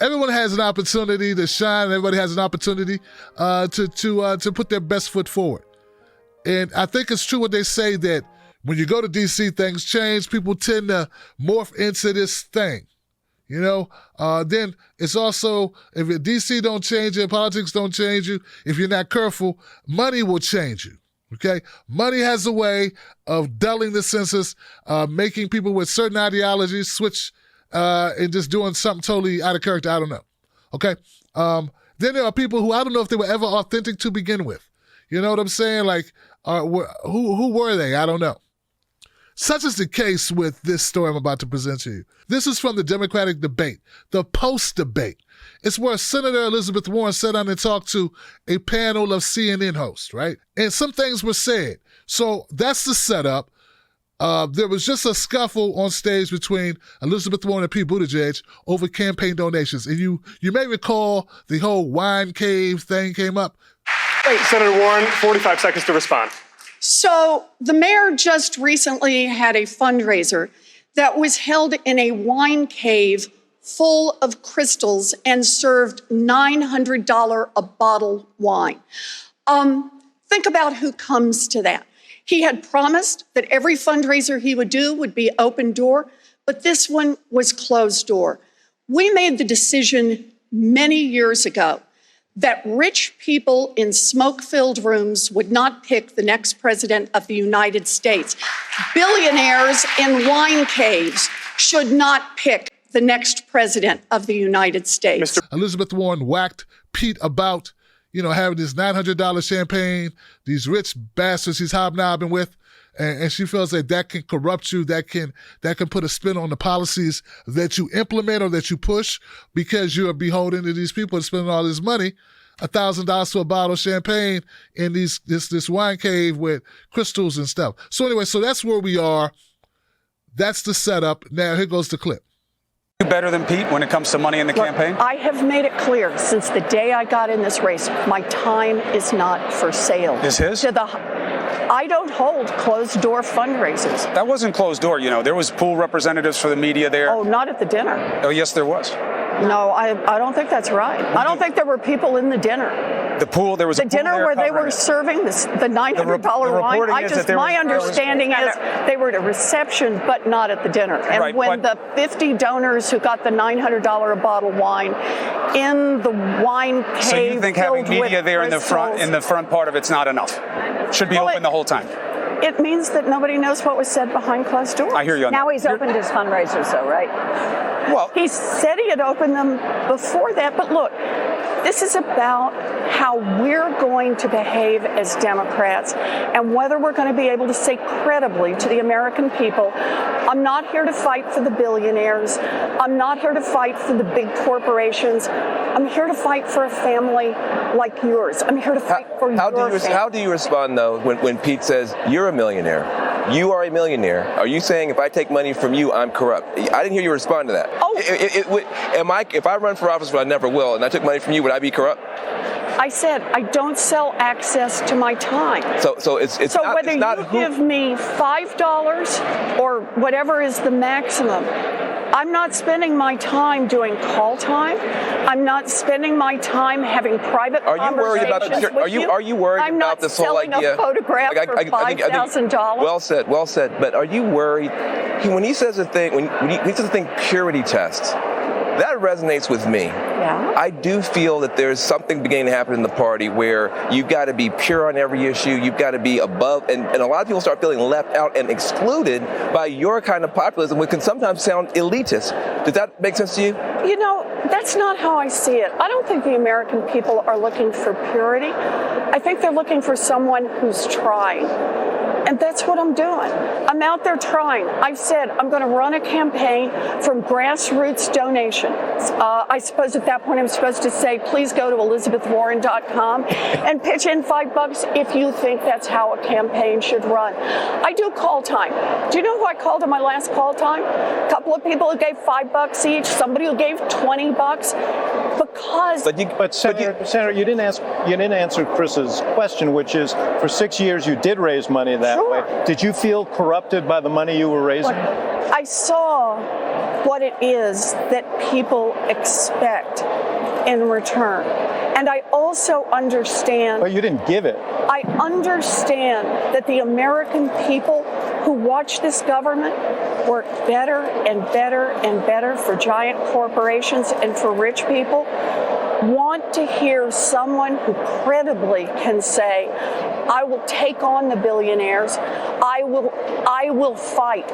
everyone has an opportunity to shine. Everybody has an opportunity to put their best foot forward. And I think it's true what they say that when you go to D.C., things change. People tend to morph into this thing. Then it's also, if D.C. don't change you, politics don't change you, if you're not careful, money will change you, okay? Money has a way of dulling the senses, making people with certain ideologies switch and just doing something totally out of character. I don't know, okay? Then there are people who I don't know if they were ever authentic to begin with. You know what I'm saying? Like, who were they? I don't know. Such is the case with this story I'm about to present to you. This is from the Democratic debate, the post-debate. It's where Senator Elizabeth Warren sat down and talked to a panel of CNN hosts, right? And some things were said. So that's the setup. There was just a scuffle on stage between Elizabeth Warren and Pete Buttigieg over campaign donations. And you may recall the whole wine cave thing came up. Wait, Senator Warren, 45 seconds to respond. So the mayor just recently had a fundraiser that was held in a wine cave full of crystals and served $900 a bottle wine. Think about who comes to that. He had promised that every fundraiser he would do would be open door, but this one was closed door. We made the decision many years ago that rich people in smoke-filled rooms would not pick the next president of the United States. Billionaires in wine caves should not pick the next president of the United States. Elizabeth Warren whacked Pete about, having this $900 champagne, these rich bastards he's hobnobbing with, and she feels that can corrupt you, that can put a spin on the policies that you implement or that you push because you are beholden to these people and spending all this money, $1,000 for a bottle of champagne in this wine cave with crystals and stuff. So anyway, so that's where we are. That's the setup. Now here goes the clip. You better than Pete when it comes to money in the campaign? I have made it clear since the day I got in this race, my time is not for sale. Is his? I don't hold closed-door fundraisers. That wasn't closed door, There was pool representatives for the media there. Oh, not at the dinner. Oh, yes, there was. No, I don't think that's right. I don't think there were people in the dinner. The pool, there was a pool dinner there where they were serving the $900 wine. My understanding is they were at a reception, but not at the dinner. And right, when the 50 donors who got the $900 a bottle wine in the wine cave, so you think having media there in the front part of it's not enough? Should be open the whole time. It means that nobody knows what was said behind closed doors. I hear you on that. Now he's opened his fundraisers, though, right? Well, he said he had opened them before that, but look, this is about how we're going to behave as Democrats and whether we're going to be able to say credibly to the American people, I'm not here to fight for the billionaires. I'm not here to fight for the big corporations. I'm here to fight for a family like yours. I'm here to fight for your family. How do you respond, though, when Pete says, you're a millionaire? You are a millionaire. Are you saying if I take money from you, I'm corrupt? I didn't hear you respond to that. Oh. If I run for office, but I never will, and I took money from you, would I be corrupt? I said I don't sell access to my time. So whether you give me $5 or whatever is the maximum, I'm not spending my time doing call time. I'm not spending my time having private conversations with you. Are you worried about this whole idea? I'm not selling a photograph for $5,000. Well said. But are you worried? When he says a thing, when he says a thing, purity test, that resonates with me. Yeah. I do feel that there's something beginning to happen in the party where you've got to be pure on every issue. You've got to be above, and a lot of people start feeling left out and excluded by your kind of populism, which can sometimes sound elitist. Does that make sense to you? That's not how I see it. I don't think the American people are looking for purity. I think they're looking for someone who's trying. And that's what I'm doing. I'm out there trying. I've said I'm going to run a campaign from grassroots donations. I suppose at that point I'm supposed to say, please go to elizabethwarren.com and pitch in $5 if you think that's how a campaign should run. I do call time. Do you know who I called in my last call time? A couple of people who gave $5 each, somebody who gave $20 because. But Senator, you didn't answer Chris's question, which is for 6 years you did raise money that way. Did you feel corrupted by the money you were raising? I saw what it is that people expect in return. And I also understand. But you didn't give it. I understand that the American people who watch this government work better and better and better for giant corporations and for rich people want to hear someone who credibly can say, I will take on the billionaires. I will fight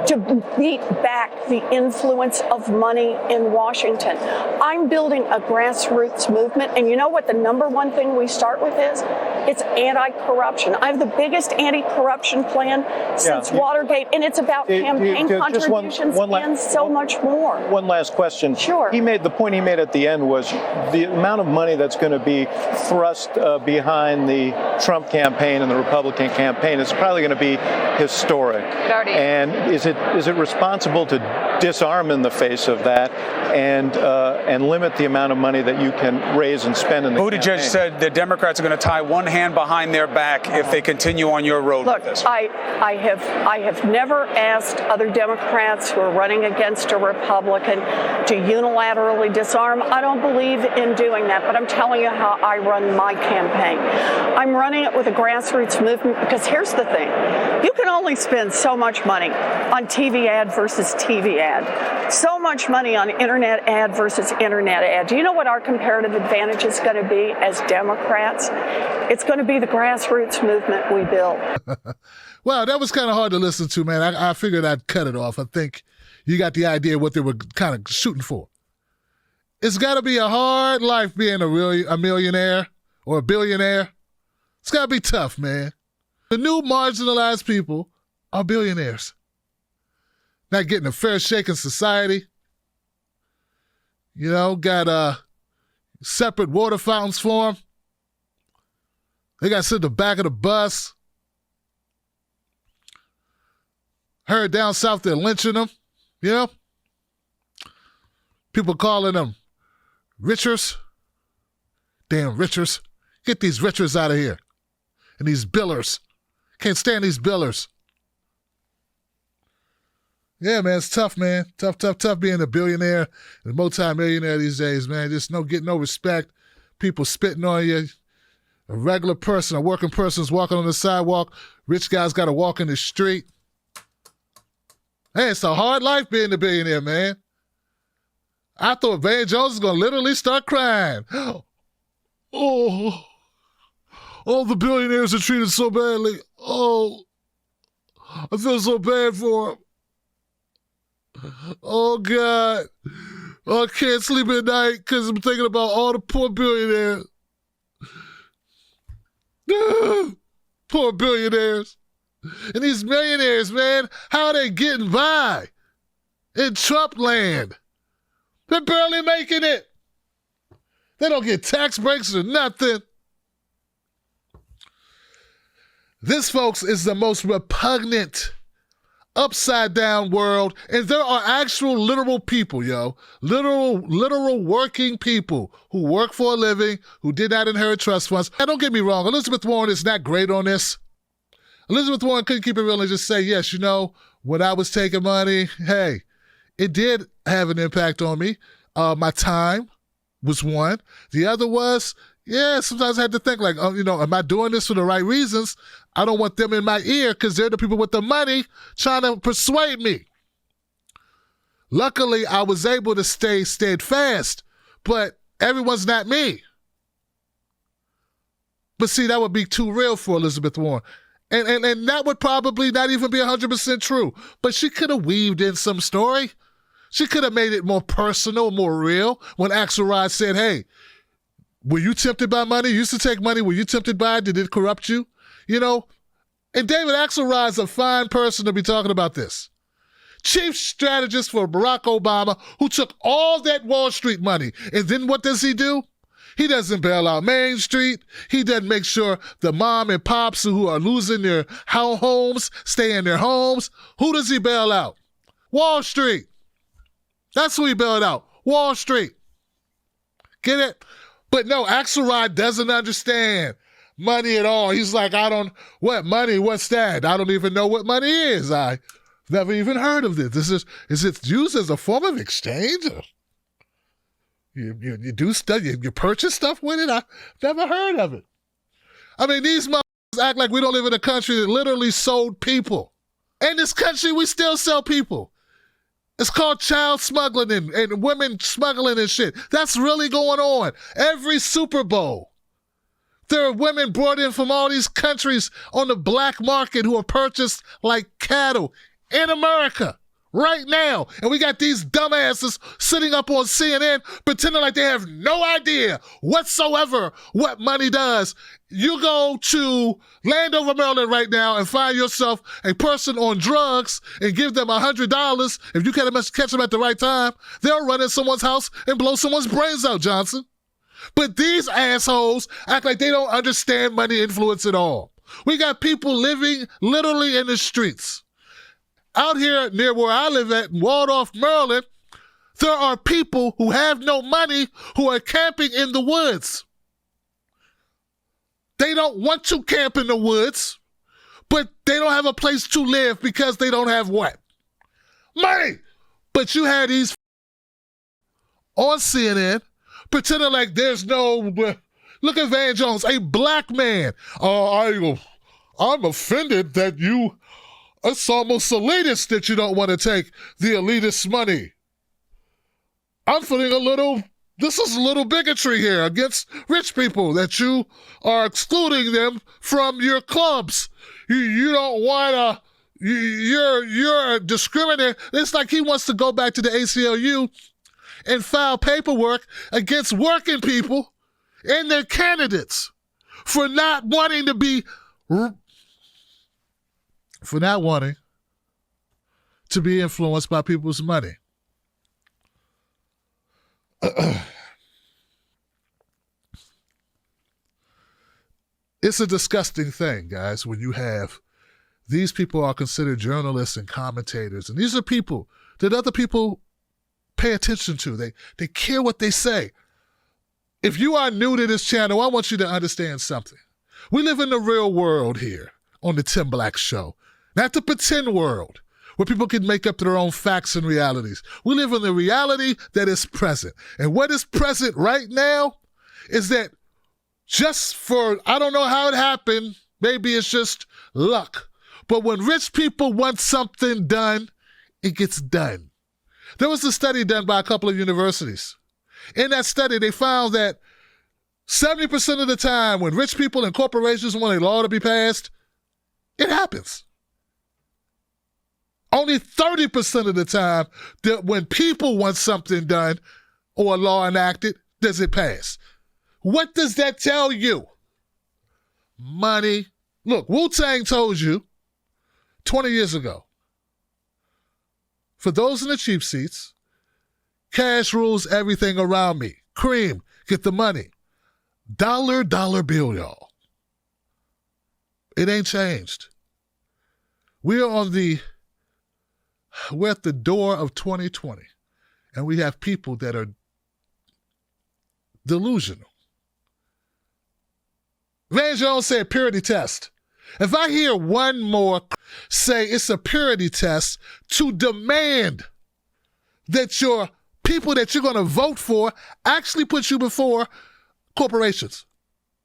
to beat back the influence of money in Washington. I'm building a grassroots movement, and you know what the number one thing we start with is? It's anti-corruption. I have the biggest anti-corruption plan since Watergate, and it's about campaign contributions and so much more. One last question. Sure. The point he made at the end was the amount of money that's going to be thrust behind the Trump campaign and the Republican campaign is probably going to be historic. And is it responsible to disarm in the face of that and limit the amount of money that you can raise and spend in the Buttigieg campaign? said the Democrats are going to tie one hand behind their back if they continue on your road Look, with this. I have never asked other Democrats who are running against a Republican to unilaterally disarm. I don't believe in doing that, but I'm telling you how I run my campaign. I'm running it with a grassroots movement because here's the thing. You can only spend so much money on TV ad versus TV ad. So much money on internet ad versus internet ad. Do you know what our comparative advantage is going to be as Democrats? It's going to be the grassroots movement we build. Well, that was kind of hard to listen to, man. I figured I'd cut it off. I think you got the idea of what they were kind of shooting for. It's got to be a hard life being a millionaire or a billionaire. It's got to be tough, man. The new marginalized people are billionaires. Not getting a fair shake in society. You know, got separate water fountains for them. They got to sit in the back of the bus. Heard down south they're lynching them, you know? People calling them richers. Damn richers. Get these richers out of here. And these billers. Can't stand these billers. Yeah, man, it's tough, man. Tough being a billionaire and a multi-millionaire these days, man. Just getting no respect. People spitting on you. A regular person, a working person's walking on the sidewalk. Rich guys got to walk in the street. Hey, it's a hard life being a billionaire, man. I thought Van Jones was going to literally start crying. Oh, all the billionaires are treated so badly. Oh, I feel so bad for them. Oh, God. Oh, I can't sleep at night because I'm thinking about all the poor billionaires. Poor billionaires. And these millionaires, man, how are they getting by in Trump land? They're barely making it. They don't get tax breaks or nothing. This, folks, is the most repugnant, upside-down world, and there are actual literal people, yo. Literal working people who work for a living, who did not inherit trust funds. Now, don't get me wrong, Elizabeth Warren is not great on this. Elizabeth Warren couldn't keep it real and just say, yes, you know, when I was taking money, hey, it did have an impact on me. My time was one. The other was, yeah, sometimes I had to think like, you know, am I doing this for the right reasons? I don't want them in my ear because they're the people with the money trying to persuade me. Luckily, I was able to stay steadfast, but everyone's not me. But see, that would be too real for Elizabeth Warren. And that would probably not even be 100% true. But she could have weaved in some story. She could have made it more personal, more real. When Axelrod said, hey, were you tempted by money? You used to take money. Were you tempted by it? Did it corrupt you? You know? And David Axelrod's a fine person to be talking about this. Chief strategist for Barack Obama, who took all that Wall Street money. And then what does he do? He doesn't bail out Main Street. He doesn't make sure the mom and pops who are losing their homes stay in their homes. Who does he bail out? Wall Street. That's who he bailed out. Wall Street. Get it? But no, Axelrod doesn't understand money at all. He's like, what money? What's that? I don't even know what money is. Never even heard of this. Is it used as a form of exchange? You do stuff, you purchase stuff with it? I've never heard of it. I mean, these motherfuckers act like we don't live in a country that literally sold people. In this country, we still sell people. It's called child smuggling and women smuggling and shit. That's really going on. Every Super Bowl, there are women brought in from all these countries on the black market who are purchased like cattle in America right now. And we got these dumbasses sitting up on CNN pretending like they have no idea whatsoever what money does. You go to Landover, Maryland right now and find yourself a person on drugs and give them $100. If you can't catch them at the right time, they'll run in someone's house and blow someone's brains out, Johnson. But these assholes act like they don't understand money influence at all. We got people living literally in the streets. Out here near where I live at, in Waldorf, Maryland, there are people who have no money who are camping in the woods. They don't want to camp in the woods, but they don't have a place to live because they don't have what? Money! But you had these on CNN pretending like there's no... Look at Van Jones, a black man. I'm offended that you... It's almost elitist that you don't want to take the elitist money. I'm feeling this is a little bigotry here against rich people, that you are excluding them from your clubs. You don't want to, you're discriminating. It's like he wants to go back to the ACLU and file paperwork against working people and their candidates for not wanting to be influenced by people's money. It's a disgusting thing, guys, when you have these people are considered journalists and commentators, and these are people that other people pay attention to. They care what they say. If you are new to this channel, I want you to understand something. We live in the real world here on the Tim Black Show. Not the pretend world, where people can make up their own facts and realities. We live in the reality that is present. And what is present right now is that just for, I don't know how it happened, maybe it's just luck, but when rich people want something done, it gets done. There was a study done by a couple of universities. In that study, they found that 70% of the time when rich people and corporations want a law to be passed, it happens. Only 30% of the time that when people want something done or a law enacted, does it pass. What does that tell you? Money. Look, Wu-Tang told you 20 years ago, for those in the cheap seats, cash rules everything around me. Cream, get the money. Dollar bill, y'all. It ain't changed. We're at the door of 2020, and we have people that are delusional. Van Jones said purity test. If I hear one more say it's a purity test to demand that your people that you're going to vote for actually put you before corporations.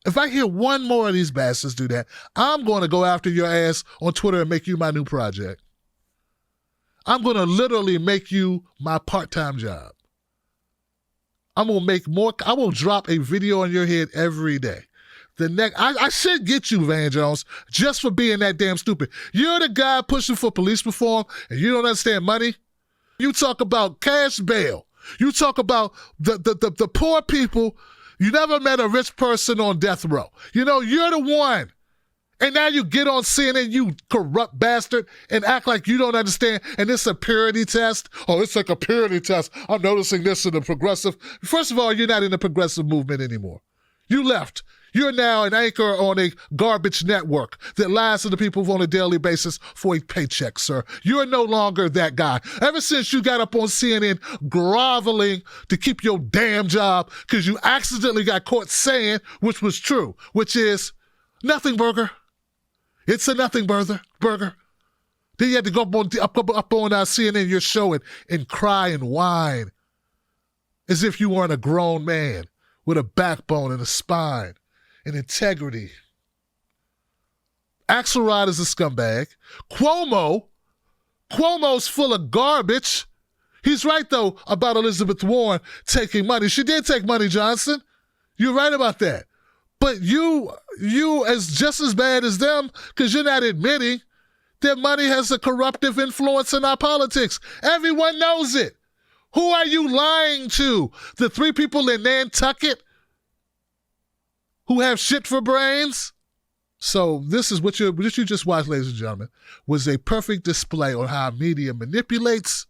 If I hear one more of these bastards do that, I'm going to go after your ass on Twitter and make you my new project. I'm going to literally make you my part-time job. I'm going to make more. I will drop a video on your head every day. I should get you, Van Jones, just for being that damn stupid. You're the guy pushing for police reform, and you don't understand money. You talk about cash bail. You talk about the poor people. You never met a rich person on death row. You know, you're the one. And now you get on CNN, you corrupt bastard, and act like you don't understand, and it's a purity test. Oh, it's like a purity test. I'm noticing this in the progressive. First of all, you're not in the progressive movement anymore. You left. You're now an anchor on a garbage network that lies to the people on a daily basis for a paycheck, sir. You're no longer that guy. Ever since you got up on CNN groveling to keep your damn job because you accidentally got caught saying, which was true, which is nothing burger. It's a nothing burger. Then you had to go up on CNN, your show, and cry and whine as if you weren't a grown man with a backbone and a spine and integrity. Axelrod is a scumbag. Cuomo's full of garbage. He's right, though, about Elizabeth Warren taking money. She did take money, Johnson. You're right about that. But you as just as bad as them, because you're not admitting that money has a corruptive influence in our politics. Everyone knows it. Who are you lying to? The 3 people in Nantucket who have shit for brains? So this is what you just watched, ladies and gentlemen, was a perfect display on how media manipulates.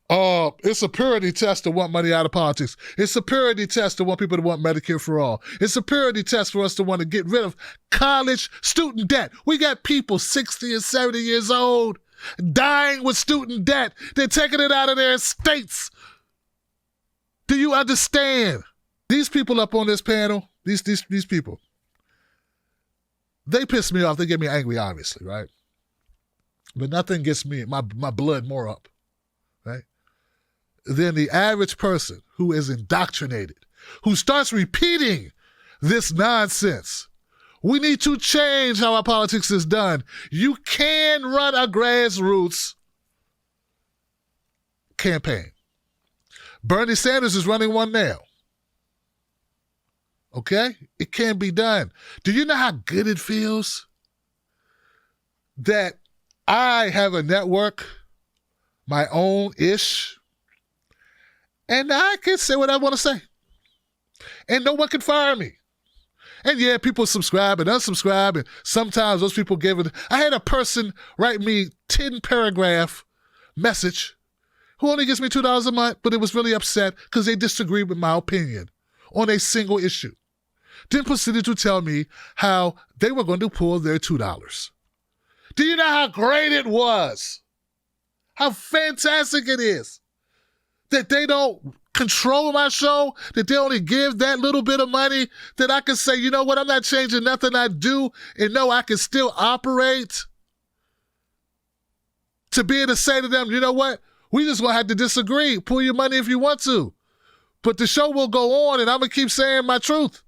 It's a purity test to want money out of politics. It's a purity test to want people to want Medicare for all. It's a purity test for us to want to get rid of college student debt. We got people 60 and 70 years old dying with student debt. They're taking it out of their estates. Do you understand? These people up on this panel, these people, they piss me off. They get me angry, obviously, right? But nothing gets me, my blood more up, right? Than the average person who is indoctrinated, who starts repeating this nonsense. We need to change how our politics is done. You can run a grassroots campaign. Bernie Sanders is running one now. Okay? It can be done. Do you know how good it feels that I have a network, my own-ish, and I can say what I want to say. And no one can fire me. And yeah, people subscribe and unsubscribe, and sometimes those people give it. I had a person write me 10-paragraph message who only gives me $2 a month, but it was really upset because they disagreed with my opinion on a single issue. Then proceeded to tell me how they were going to pull their $2. Do you know how great it was? How fantastic it is that they don't control my show, that they only give that little bit of money, that I can say, you know what, I'm not changing nothing I do, and no, I can still operate. To be able to say to them, you know what, we just gonna have to disagree. Pull your money if you want to. But the show will go on, and I'm gonna keep saying my truth.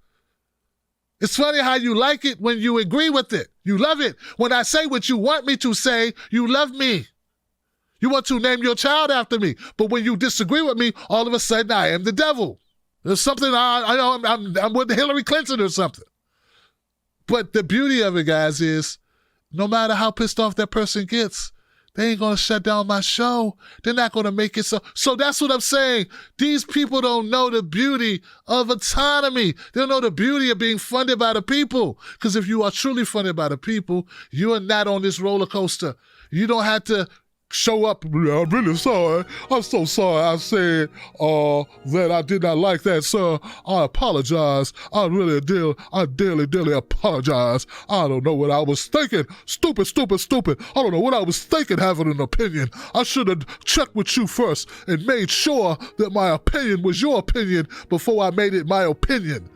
It's funny how you like it when you agree with it. You love it. When I say what you want me to say, you love me. You want to name your child after me. But when you disagree with me, all of a sudden I am the devil. There's something, I'm with Hillary Clinton or something. But the beauty of it, guys, is no matter how pissed off that person gets, they ain't going to shut down my show. They're not going to make it so. So that's what I'm saying. These people don't know the beauty of autonomy. They don't know the beauty of being funded by the people. Because if you are truly funded by the people, you are not on this roller coaster. You don't have to show up. I'm really sorry. I'm so sorry I said that I did not like that, sir. I apologize. I dearly apologize. I don't know what I was thinking. Stupid. I don't know what I was thinking having an opinion. I should have checked with you first and made sure that my opinion was your opinion before I made it my opinion.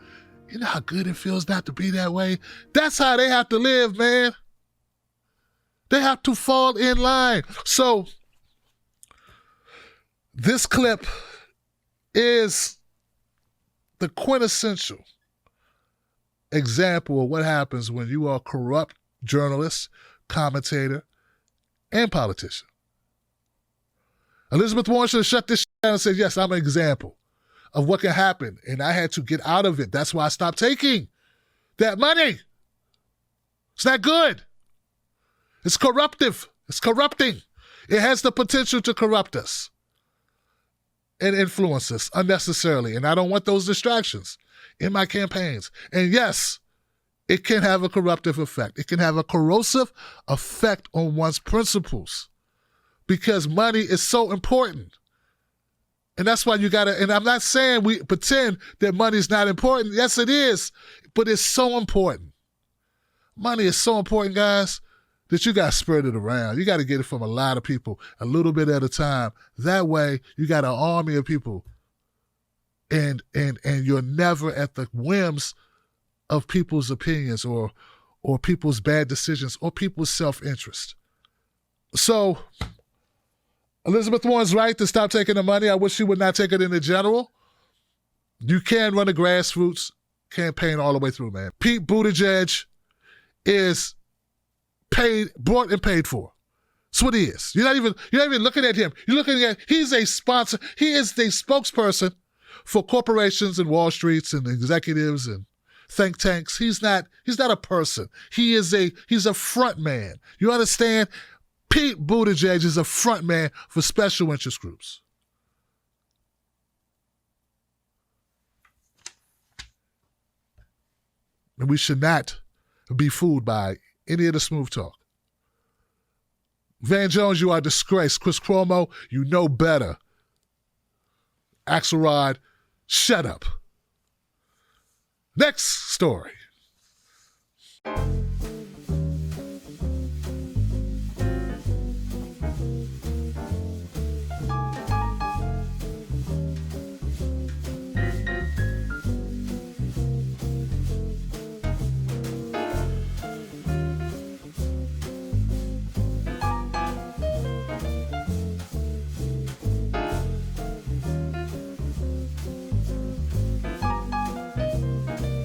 You know how good it feels not to be that way? That's how they have to live, man. They have to fall in line. So this clip is the quintessential example of what happens when you are a corrupt journalist, commentator, and politician. Elizabeth Warren should have shut this down and said, yes, I'm an example of what can happen. And I had to get out of it. That's why I stopped taking that money. It's not good. It's corruptive. It's corrupting. It has the potential to corrupt us and influence us unnecessarily. And I don't want those distractions in my campaigns. And yes, it can have a corruptive effect. It can have a corrosive effect on one's principles because money is so important. And that's why you gotta, and I'm not saying we pretend that money is not important. Yes, it is, but it's so important. Money is so important, guys, that you got to spread it around. You got to get it from a lot of people, a little bit at a time. That way, you got an army of people, and you're never at the whims of people's opinions or people's bad decisions or people's self-interest. So Elizabeth Warren's right to stop taking the money. I wish she would not take it in the general. You can run a grassroots campaign all the way through, man. Pete Buttigieg is bought and paid for. That's what he is. You're not even looking at him. You're looking at, he's a sponsor. He is the spokesperson for corporations and Wall Streets and executives and think tanks. He's not a person. He's a front man. You understand? Pete Buttigieg is a front man for special interest groups. And we should not be fooled by any of the smooth talk. Van Jones, you are a disgrace. Chris Cuomo, you know better. Axelrod, shut up. Next story.